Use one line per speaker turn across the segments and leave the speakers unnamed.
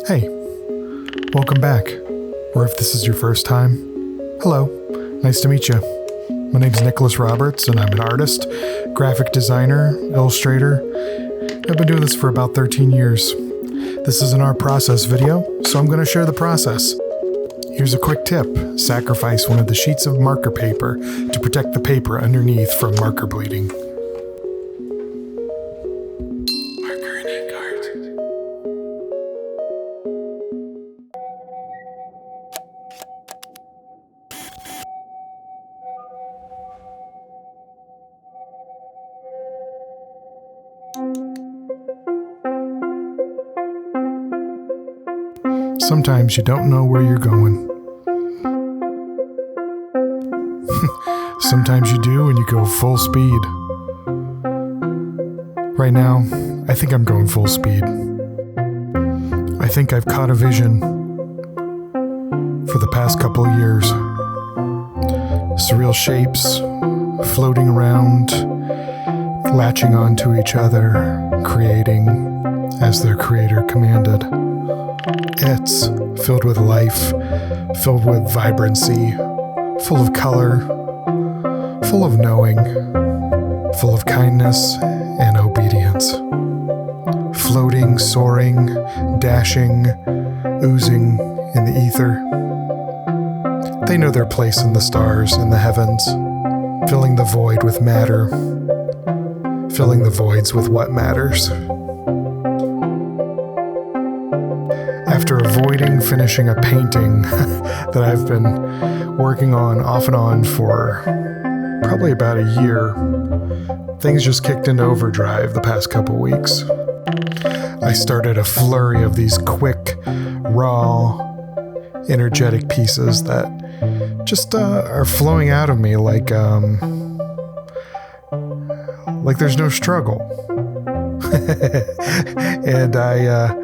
Hey, welcome back. Or if this is your first time, hello, nice to meet you. My name's Nicholas Roberts, and I'm an artist, graphic designer, illustrator. I've been doing this for about 13 years. This is an art process video, so I'm going to share the process. Here's a quick tip. Sacrifice one of the sheets of marker paper to protect the paper underneath from marker bleeding. Marker and ink art. Sometimes you don't know where you're going. Sometimes you do and you go full speed. Right now, I think I'm going full speed. I think I've caught a vision for the past couple of years. Surreal shapes floating around, latching onto each other, creating as their creator commanded. It's filled with life, filled with vibrancy, full of color, full of knowing, full of kindness and obedience. Floating, soaring, dashing, oozing in the ether. They know their place in the stars and the heavens, filling the void with matter, filling the voids with what matters. After avoiding finishing a painting that I've been working on off and on for probably about a year, things just kicked into overdrive the past couple weeks. I started a flurry of these quick, raw, energetic pieces that just are flowing out of me like there's no struggle. And I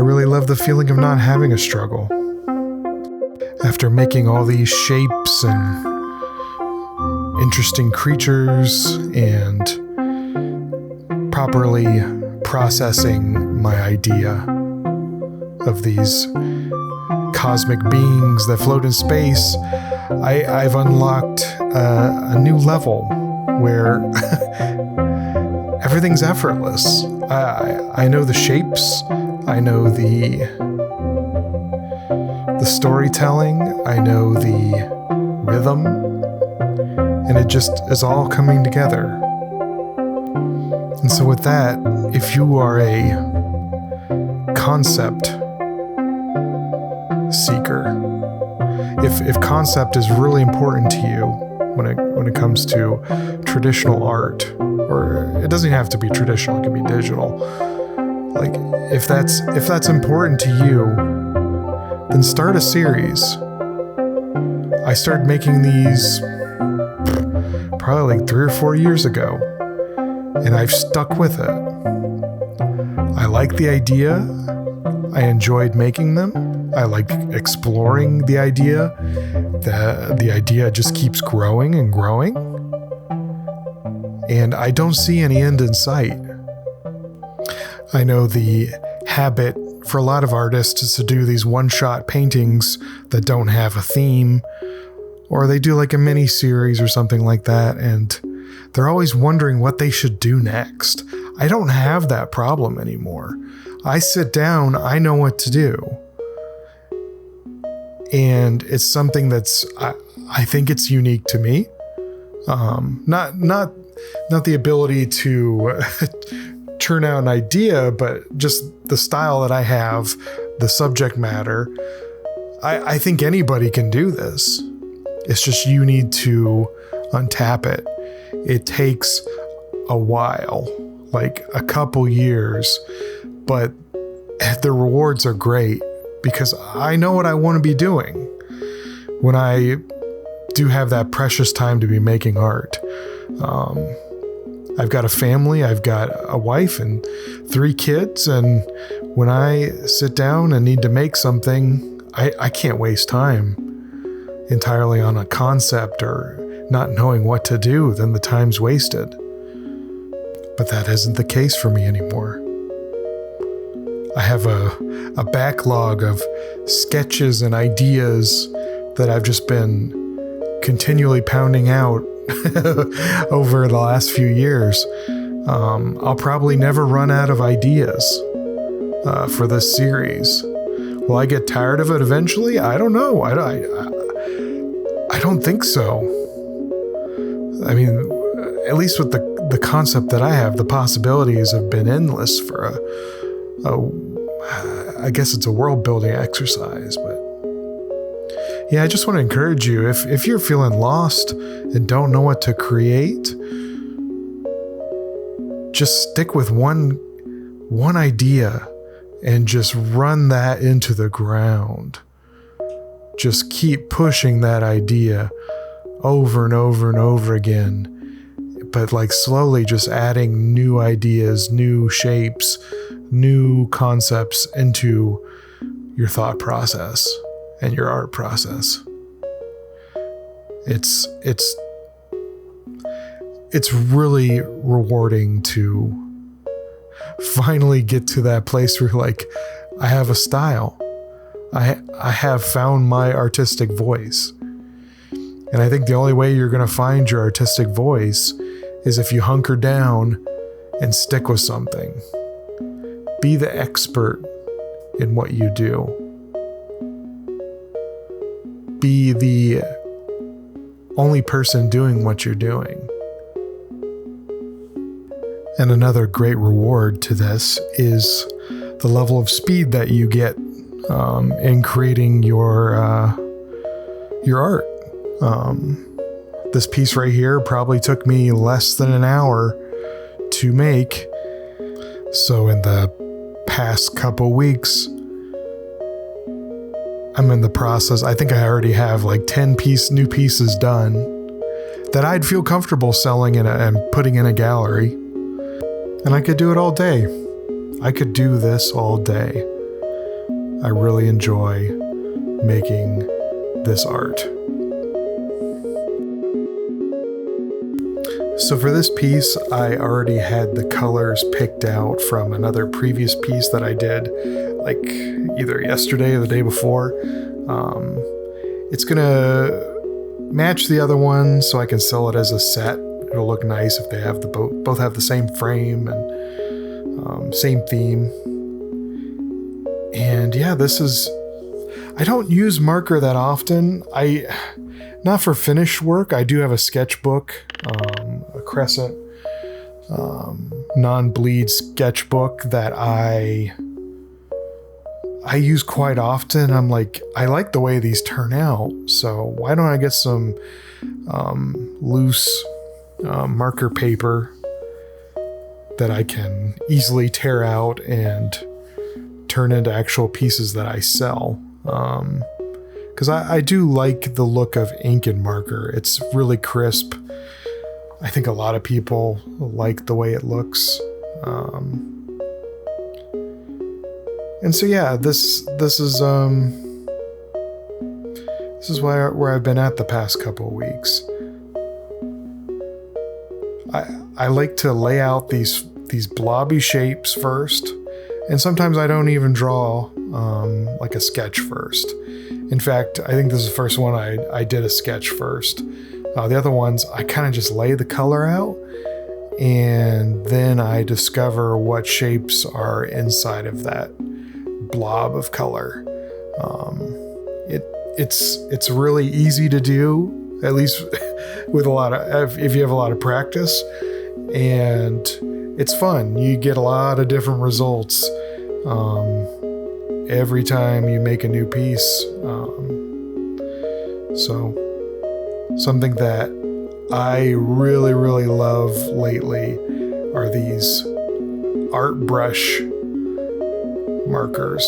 really love the feeling of not having a struggle. After making all these shapes and interesting creatures and properly processing my idea of these cosmic beings that float in space, I've unlocked a new level where everything's effortless. I know the shapes, I know the storytelling, I know the rhythm, and it just is all coming together. And so with that, if you are a concept seeker, if concept is really important to you when it comes to traditional art, or it doesn't have to be traditional, it can be digital. Like, if that's important to you, then start a series. I started making these probably like 3 or 4 years ago, and I've stuck with it. I like the idea. I enjoyed making them. I like exploring the idea. The idea just keeps growing and growing. And I don't see any end in sight. I know the habit for a lot of artists is to do these one-shot paintings that don't have a theme, or they do like a mini-series or something like that, and they're always wondering what they should do next. I don't have that problem anymore. I sit down, I know what to do. And it's something that's, I think it's unique to me. Not the ability to turn out an idea, but just the style that I have, the subject matter. I think anybody can do this. It's just you need to untap it. It takes a while, like a couple years, but the rewards are great because I know what I want to be doing when I do have that precious time to be making art. I've got a family, I've got a wife and 3 kids, and when I sit down and need to make something, I can't waste time entirely on a concept or not knowing what to do, then the time's wasted. But that isn't the case for me anymore. I have a backlog of sketches and ideas that I've just been continually pounding out over the last few years. I'll probably never run out of ideas for this series. Will I get tired of it eventually? I don't know. I don't think so. I mean, at least with the concept that I have, the possibilities have been endless for I guess it's a world building exercise. But yeah, I just want to encourage you, if you're feeling lost and don't know what to create, just stick with one idea and just run that into the ground. Just keep pushing that idea over and over and over again, but like slowly just adding new ideas, new shapes, new concepts into your thought process and your art process. It's really rewarding to finally get to that place where like I have a style. I have found my artistic voice. And I think the only way you're going to find your artistic voice is if you hunker down and stick with something. Be the expert in what you do. Be the only person doing what you're doing. And another great reward to this is the level of speed that you get in creating your art. This piece right here probably took me less than an hour to make. So in the past couple weeks, I'm in the process. I think I already have like 10 new pieces done that I'd feel comfortable selling and putting in a gallery. And I could do it all day. I could do this all day. I really enjoy making this art. So for this piece, I already had the colors picked out from another previous piece that I did, like either yesterday or the day before. It's gonna match the other one so I can sell it as a set. It'll look nice if they have both have the same frame and same theme. And yeah, I don't use marker that often. Not for finished work. I do have a sketchbook, a crescent, non-bleed sketchbook that I use quite often. I'm like, I like the way these turn out, so why don't I get some loose marker paper that I can easily tear out and turn into actual pieces that I sell. Because I do like the look of ink and marker. It's really crisp. I think a lot of people like the way it looks. And so yeah, this is where I've been at the past couple of weeks. I like to lay out these blobby shapes first, and sometimes I don't even draw like a sketch first. In fact, I think this is the first one I did a sketch first. The other ones, I kind of just lay the color out, and then I discover what shapes are inside of that blob of color. It's really easy to do, at least with if you have a lot of practice, and it's fun. You get a lot of different results every time you make a new piece. So something that I really, really love lately are these art brush markers.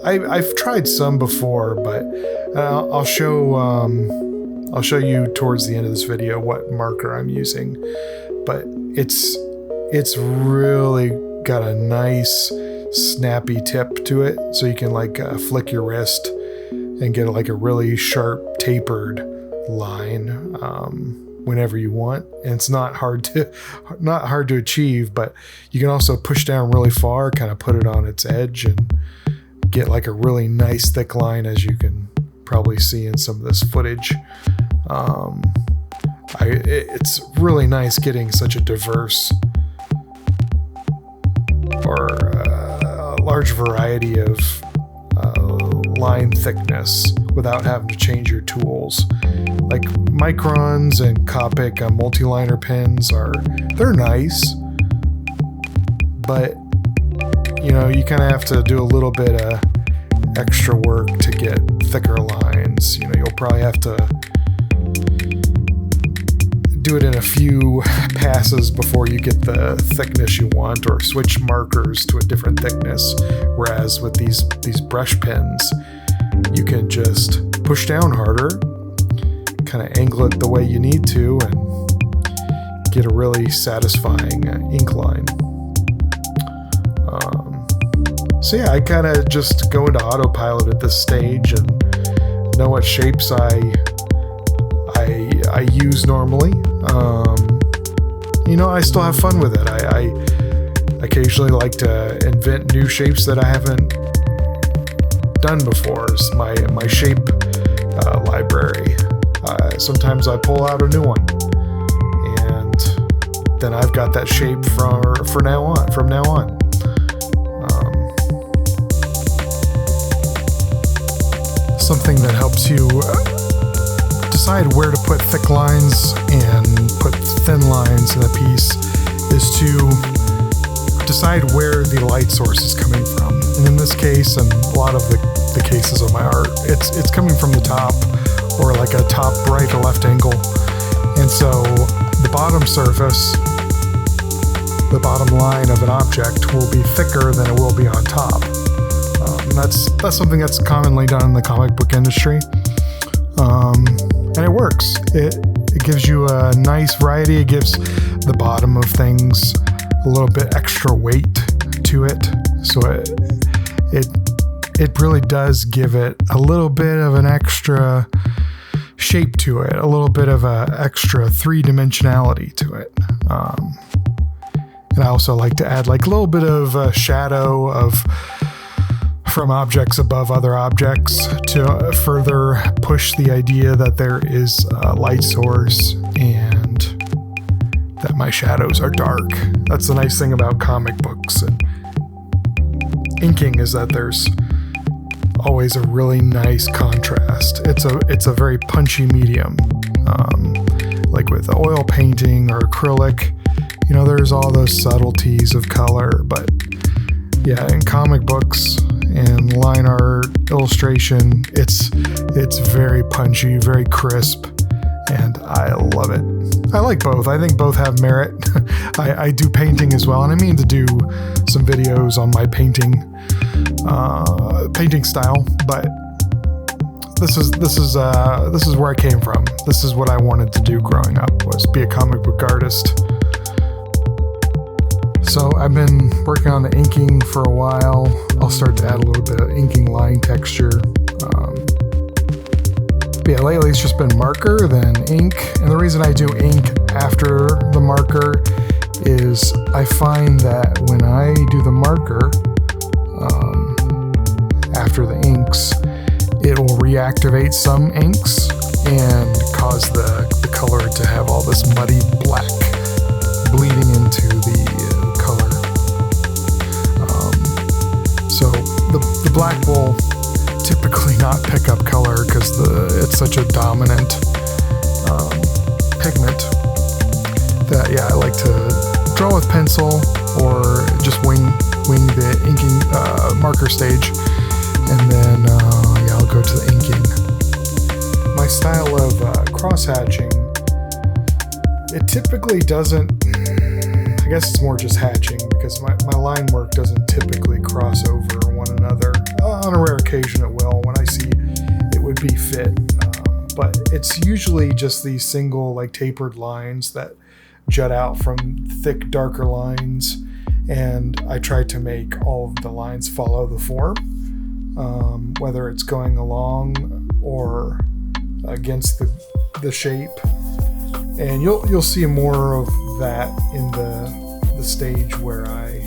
I've tried some before, but I'll show you towards the end of this video what marker I'm using. But it's really got a nice snappy tip to it, so you can like flick your wrist and get like a really sharp tapered line. whenever you want, and it's not hard to achieve, but you can also push down really far, kind of put it on its edge, and get like a really nice thick line, as you can probably see in some of this footage. It's really nice getting such a diverse or large variety of line thickness without having to change your tools. Like microns and Copic multi-liner pens they're nice, but you kind of have to do a little bit of extra work to get thicker lines. You'll probably have to do it in a few passes before you get the thickness you want, or switch markers to a different thickness. Whereas with these brush pens, you can just push down harder, kind of angle it the way you need to, and get a really satisfying ink line. So yeah, I kind of just go into autopilot at this stage and know what shapes I use normally. I still have fun with it. I occasionally like to invent new shapes that I haven't done before. It's my shape library. Sometimes I pull out a new one, and then I've got that shape from now on. Something that helps you decide where to put thick lines and put thin lines in a piece is to decide where the light source is coming from. And in this case, and a lot of the cases of my art, it's coming from the top, or like a top right or left angle. And so the bottom surface, the bottom line of an object, will be thicker than it will be on top. That's something that's commonly done in the comic book industry. And it works. It gives you a nice variety. It gives the bottom of things a little bit extra weight to it. So it really does give it a little bit of an extra shape to it, a little bit of a extra three-dimensionality to it. And I also like to add like a little bit of a shadow from objects above other objects to further push the idea that there is a light source and that my shadows are dark. That's the nice thing about comic books and inking, is that there's always a really nice contrast. It's a very punchy medium. Like with oil painting or acrylic, there's all those subtleties of color, but yeah, in comic books and line art, illustration, it's very punchy, very crisp, and I love it. I like both. I think both have merit. I do painting as well, and I mean to do some videos on my painting style, but this is where I came from. This is what I wanted to do growing up, was be a comic book artist. So I've been working on the inking for a while. I'll start to add a little bit of inking line texture. But yeah, lately it's just been marker, then ink. And the reason I do ink after the marker is I find that when I do the marker after the inks, it will reactivate some inks and cause the color to have all this muddy black bleeding into the color. So the black will typically not pick up color because it's such a dominant pigment that, yeah, I like to draw with pencil or just wing the inking marker stage, and then I'll go to the inking. My style of cross-hatching, it typically doesn't, I guess it's more just hatching, because my line work doesn't typically cross over one another. On a rare occasion it will, when I see it would be fit. But it's usually just these single, like, tapered lines that jut out from thick, darker lines, and I try to make all of the lines follow the form, whether it's going along or against the shape. And you'll see more of that in the stage where I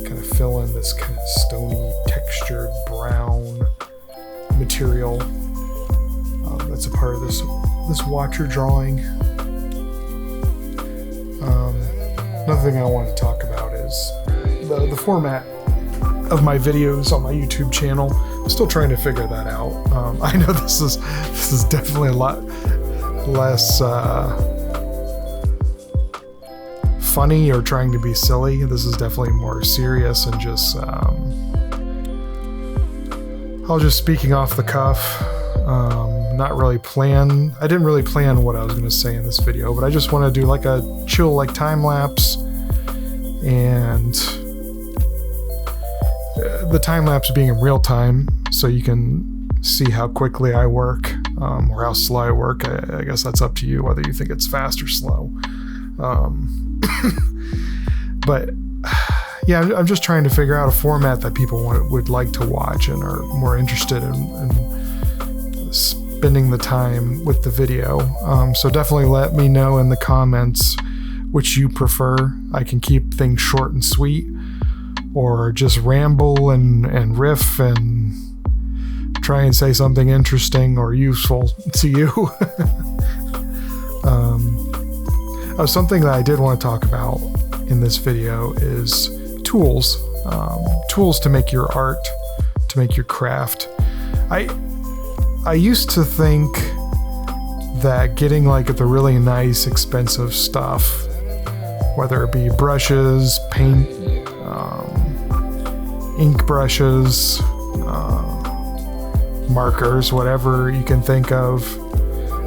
kind of fill in this kind of stony textured brown material that's a part of this watcher drawing. Another thing I want to talk about is the format of my videos on my YouTube channel. I'm still trying to figure that out. I know this is definitely a lot less funny or trying to be silly. This is definitely more serious and just I'll just speaking off the cuff. Not really plan. I didn't really plan what I was going to say in this video, but I just want to do like a chill, like time lapse, and the time lapse being in real time, so you can see how quickly I work, or how slow I work. I guess that's up to you whether you think it's fast or slow. But yeah, I'm just trying to figure out a format that people would like to watch and are more interested in spending the time with the video. So definitely let me know in the comments which you prefer. I can keep things short and sweet, or just ramble and riff and try and say something interesting or useful to you. Something that I did want to talk about in this video is tools. Tools to make your art, to make your craft. I used to think that getting like the really nice, expensive stuff, whether it be brushes, paint, ink brushes, markers, whatever you can think of,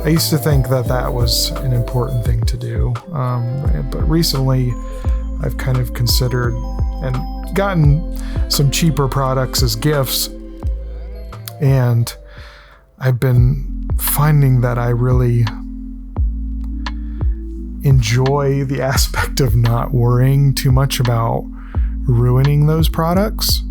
I used to think that was an important thing to do. But recently I've kind of considered and gotten some cheaper products as gifts, and I've been finding that I really enjoy the aspect of not worrying too much about ruining those products,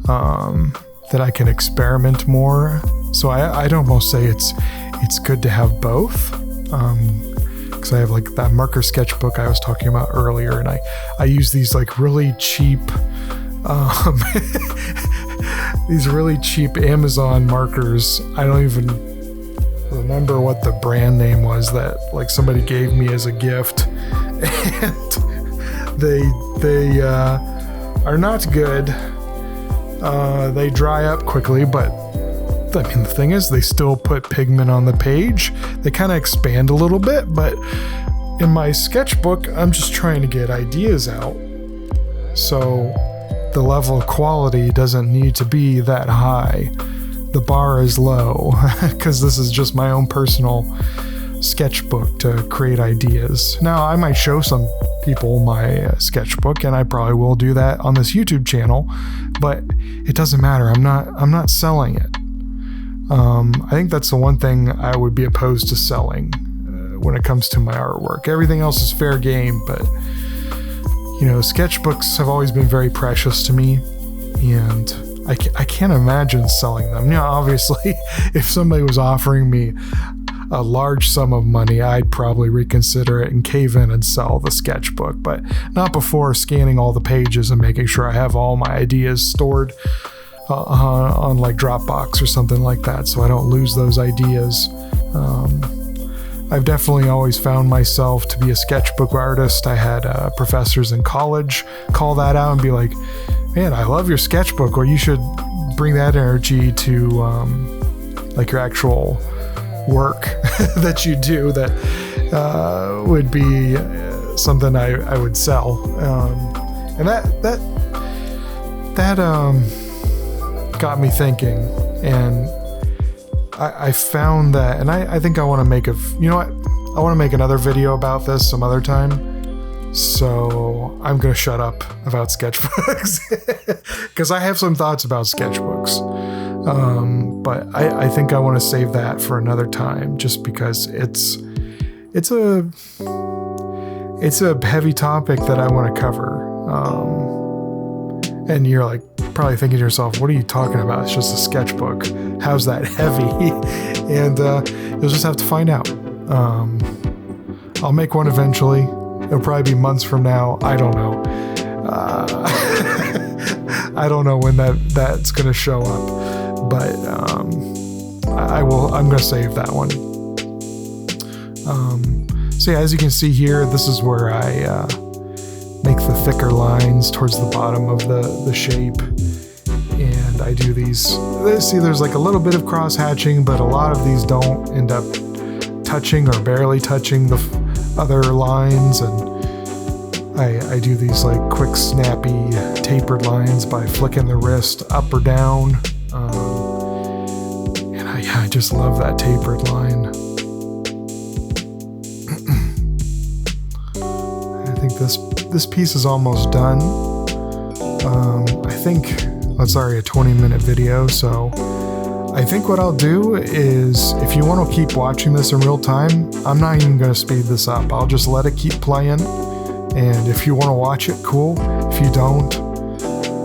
that I can experiment more. So I'd almost say it's good to have both, because I have like that marker sketchbook I was talking about earlier, and I use these like really cheap these really cheap Amazon markers. I don't even remember what the brand name was that like somebody gave me as a gift, and they are not good. They dry up quickly, but I mean, the thing is, they still put pigment on the page. They kind of expand a little bit, but in my sketchbook, I'm just trying to get ideas out. So the level of quality doesn't need to be that high. The bar is low, because this is just my own personal sketchbook to create ideas. Now, I might show some people my sketchbook, and I probably will do that on this YouTube channel, but it doesn't matter. I'm not selling it. I think that's the one thing I would be opposed to selling when it comes to my artwork. Everything else is fair game, but you know, sketchbooks have always been very precious to me, and I can't imagine selling them. You know, obviously, if somebody was offering me a large sum of money, I'd probably reconsider it and cave in and sell the sketchbook, but not before scanning all the pages and making sure I have all my ideas stored on like Dropbox or something like that, so I don't lose those ideas. I've definitely always found myself to be a sketchbook artist. I had professors in college call that out and be like, man, I love your sketchbook, or you should bring that energy to like your actual work that you do. That would be something I would sell. And that got me thinking, and I found that, and I think I want to make I want to make another video about this some other time. So I'm going to shut up about sketchbooks because I have some thoughts about sketchbooks. But I think I want to save that for another time, just because it's a heavy topic that I want to cover. And you're like probably thinking to yourself, what are you talking about? It's just a sketchbook. How's that heavy? And you'll just have to find out. I'll make one eventually. It'll probably be months from now. I don't know. I don't know when that's going to show up, but I'm going to save that one. So yeah, as you can see here, this is where I make the thicker lines towards the bottom of the shape. And I do these. See, there's like a little bit of cross hatching, but a lot of these don't end up touching or barely touching the other lines. And I do these like quick, snappy, tapered lines by flicking the wrist up or down. And I just love that tapered line. I think this piece is almost done. I think that's already a 20-minute video, so I think what I'll do is, if you want to keep watching this in real time, I'm not even going to speed this up. I'll just let it keep playing, and if you want to watch it, cool. If you don't,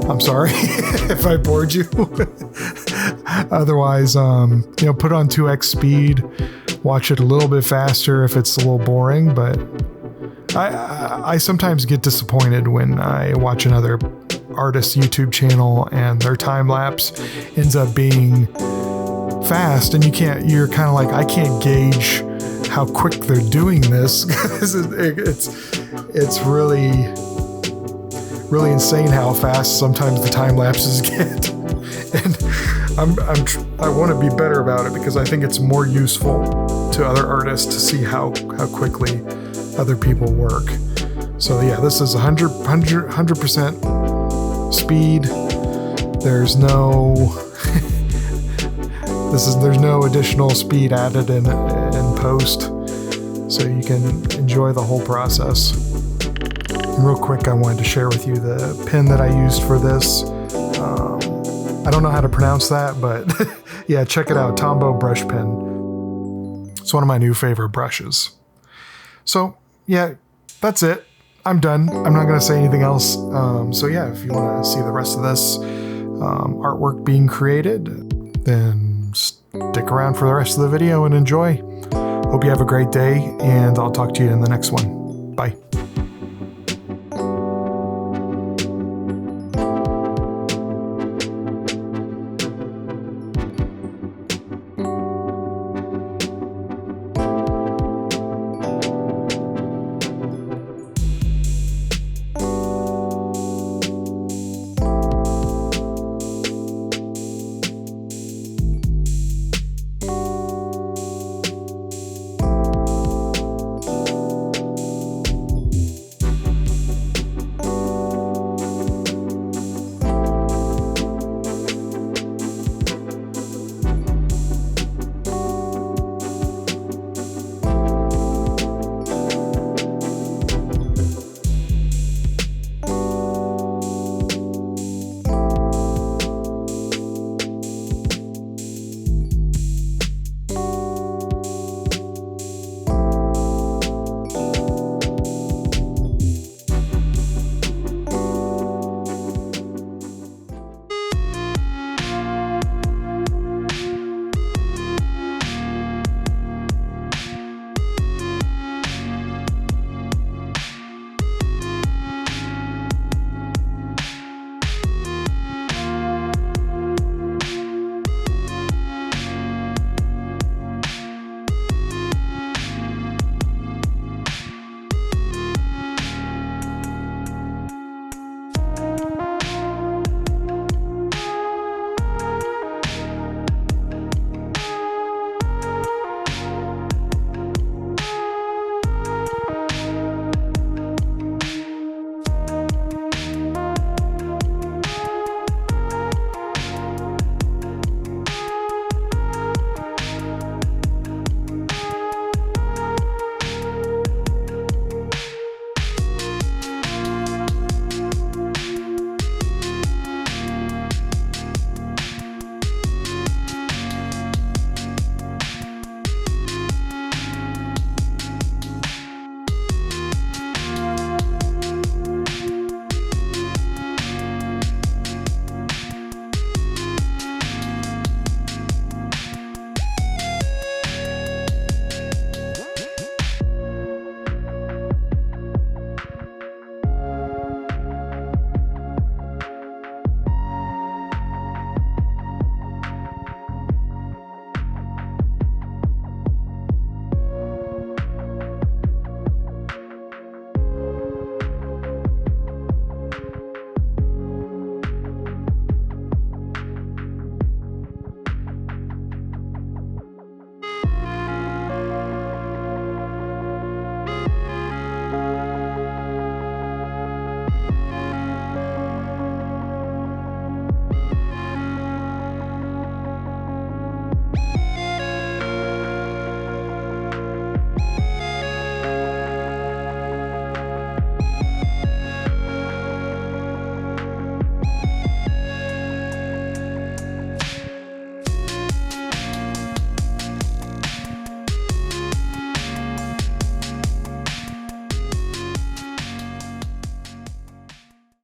I'm sorry if I bored you. Otherwise, put it on 2x speed, watch it a little bit faster if it's a little boring, but I sometimes get disappointed when I watch another artist's YouTube channel and their time lapse ends up being fast, and you're kind of like, I can't gauge how quick they're doing this. It's really insane how fast sometimes the time lapses get. And I want to be better about it because I think it's more useful to other artists to see how quickly other people work. So yeah, this is 100% speed. There's no there's no additional speed added in post, so you can enjoy the whole process. And real quick, I wanted to share with you the pen that I used for this. I don't know how to pronounce that, but yeah, check it out. Tombow brush pen. It's one of my new favorite brushes. So yeah, that's it. I'm done. I'm not going to say anything else. So yeah, if you want to see the rest of this artwork being created, then stick around for the rest of the video and enjoy. Hope you have a great day, and I'll talk to you in the next one. Bye.